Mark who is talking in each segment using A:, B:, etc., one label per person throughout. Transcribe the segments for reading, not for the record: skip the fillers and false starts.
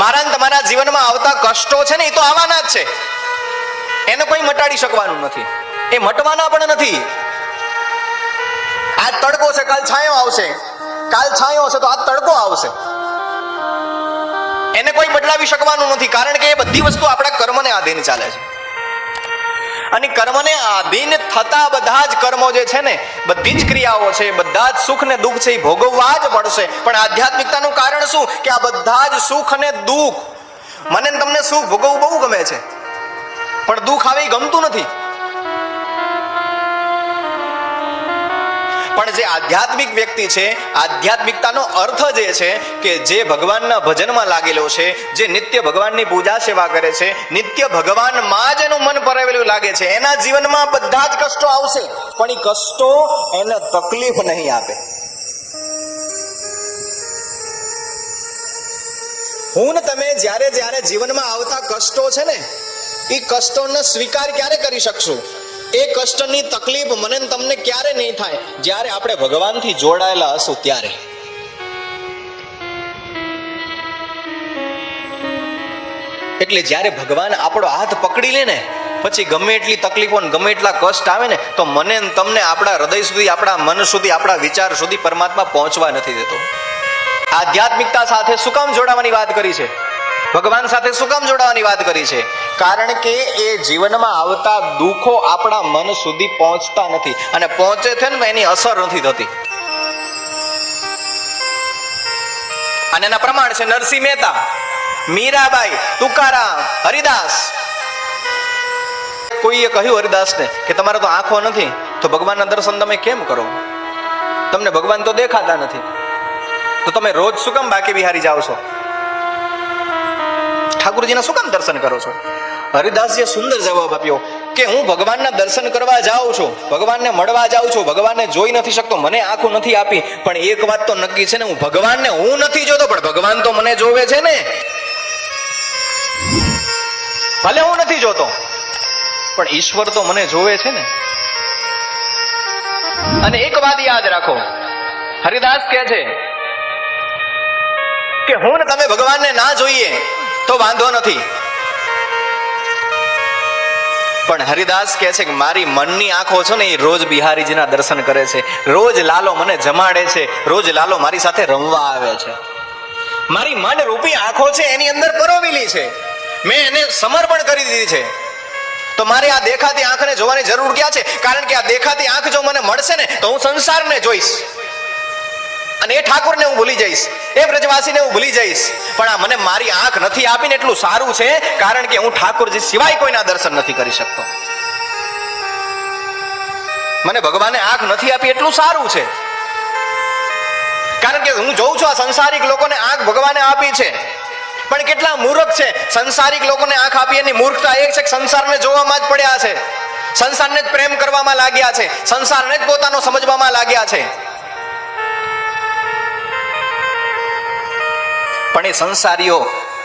A: મારા તમારા જીવનમાં આવતા કષ્ટો છે ને, એ તો આવવાના જ છે, એને કોઈ મટાડી શકવાનું નથી, એ મટવાના પણ નથી. આજ તડકો છે, કાલ છાંયો આવશે, કાલ છાંયો હશે તો આજ તડકો આવશે, એને કોઈ બદલાવી શકવાનું નથી, કારણ કે એ બધી વસ્તુ આપણા કર્મને આધીન ચાલે છે. અને કર્મને આધીન થતા બધા જ કર્મો જે છે ને, બધી જ ક્રિયાઓ છે, બધા જ સુખ ને દુઃખ છે, એ ભોગવવા જ પડશે. પણ આધ્યાત્મિકતાનું કારણ શું કે આ બધા જ સુખ અને દુઃખ, મને તમને સુખ ભોગવવું બહુ ગમે છે, પણ દુઃખ આવે એ ગમતું નથી. પણ જે આધ્યાત્મિક વ્યક્તિ છે, આધ્યાત્મિકતાનો અર્થ જે છે કે જે ભગવાનના ભજનમાં લાગેલો છે, જે નિત્ય ભગવાનની પૂજા સેવા કરે છે, નિત્ય ભગવાનમાં જ એનું મન પરાવેલું લાગે છે, એના જીવનમાં બધા જ કષ્ટો આવશે, પણ એ કષ્ટો એને તકલીફ નહીં આપે. હું ને તમે જ્યારે જ્યારે જીવનમાં આવતા કષ્ટો છે ને, એ કષ્ટોનો સ્વીકાર ક્યારે કરી શકશું? એ કષ્ટની તકલીફ મને તમને ક્યારે નહીં થાય? જ્યારે આપણે ભગવાનથી જોડાયેલા હશું ત્યારે. એટલે જ્યારે ભગવાન આપણો હાથ પકડી લે ને, પછી ગમે એટલી તકલીફો ને ગમે એટલા કષ્ટ આવે ને, તો મને તમને આપણા હૃદય સુધી, આપણા મન સુધી, આપણા વિચાર સુધી પરમાત્મા પહોંચવા નથી દેતો. આધ્યાત્મિકતા સાથે શું કામ જોડાવાની વાત કરી છે? ભગવાન સાથે શું કામ જોડાવાની વાત કરી છે? કારણ કે એ જીવનમાં આવતા દુઃખો આપણા મન સુધી પહોંચતા નથી, અને પહોંચે છે ને એની અસર નથી થતી. અને એના પ્રમાણ છે નરસિંહ મહેતા, મીરાબાઈ, તુકારામ, હરિદાસ. કોઈએ કહ્યું હરિદાસને કે તમારે તો આંખો નથી, તો ભગવાનના દર્શન તમે કેમ કરો? તમને ભગવાન તો દેખાતા નથી, તો તમે રોજ શું કામ બાકી બિહારી જાઓ છો? ઠાકોરજીના શું કામ દર્શન કરો છો? હરિદાસજીએ સુંદર જવાબ આપ્યો કે હું ભગવાનના દર્શન કરવા જાઉં છું, ભગવાનને મળવા જાઉં છું, ભગવાનને જોઈ નથી શકતો, મને આંખો નથી આપી, પણ એક વાત તો નક્કી છે ને, હું ભગવાનને હું નથી જોતો, પણ ભગવાન તો મને જોવે છે ને. ભલે હું નથી જોતો, પણ ઈશ્વર તો મને જોવે છે ને. અને એક વાત યાદ રાખો, હરિદાસ કહે છે કે હું ને તમે ભગવાનને ના જોઈએ તો વાંધો નથી, પણ હરિદાસ કહે છે કે મારી મનની આંખો છે ને, એ રોજ બિહારીજીના દર્શન કરે છે, રોજ લાલો મને જમાડે છે, રોજ લાલો મારી સાથે રમવા આવે છે. મારી મન રૂપી આંખો છે, એની અંદર પરોવેલી છે, મેં એને સમર્પણ કરી દીધી છે. તો મારે આ દેખાતી આંખને જોવાની જરૂર ક્યાં છે? કારણ કે આ દેખાતી આંખ જો મને મળશે ને, તો હું સંસારને જોઈશ, અને એ ઠાકોરને હું ભૂલી જઈશ, એ બ્રજવાસીને હું ભૂલી જઈશ. પણ આ મને મારી આંખ નથી આપીને એટલું સારું છે, કારણ કે હું ઠાકોરજી સિવાય કોઈના દર્શન નથી કરી શકતો. મને ભગવાને આંખ નથી આપી એટલું સારું છે, કારણ કે હું જોઉં છું આ સંસારિક લોકોને આંખ ભગવાને આપી છે, પણ કેટલા મૂર્ખ છે. સંસારિક લોકોને આંખ આપી એની મૂર્ખતા એક છે કે સંસારને જોવામાં જ પડ્યા છે, સંસારને જ પ્રેમ કરવામાં લાગ્યા છે, સંસારને જ પોતાનો સમજવામાં લાગ્યા છે. પણ એ સંસારીઓ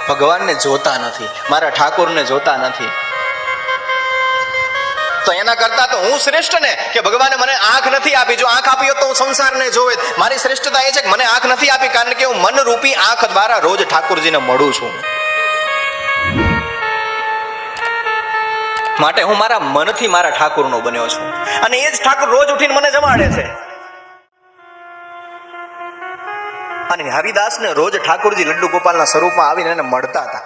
A: ભગવાનને જોતા નથી, મારા ઠાકોરને જોતા નથી. તો એના કરતા તો હું શ્રેષ્ઠ ને, કે ભગવાને મને આંખ નથી આપી. જો આંખ આપી હોત તો હું સંસારને જોવે. મારી શ્રેષ્ઠતા એ છે કે મને આંખ નથી આપી, કારણ કે હું મનરૂપી આંખ દ્વારા રોજ ઠાકોરજીને મળું છું. માટે હું મારા મનથી મારા ઠાકોરનો બન્યો છું, અને એ જ ઠાકોર રોજ ઉઠીને મને જમાડે છે. અને હરિદાસને રોજ ઠાકોરજી લડ્ડુ ગોપાલના સ્વરૂપમાં આવીને એને મળતા હતા.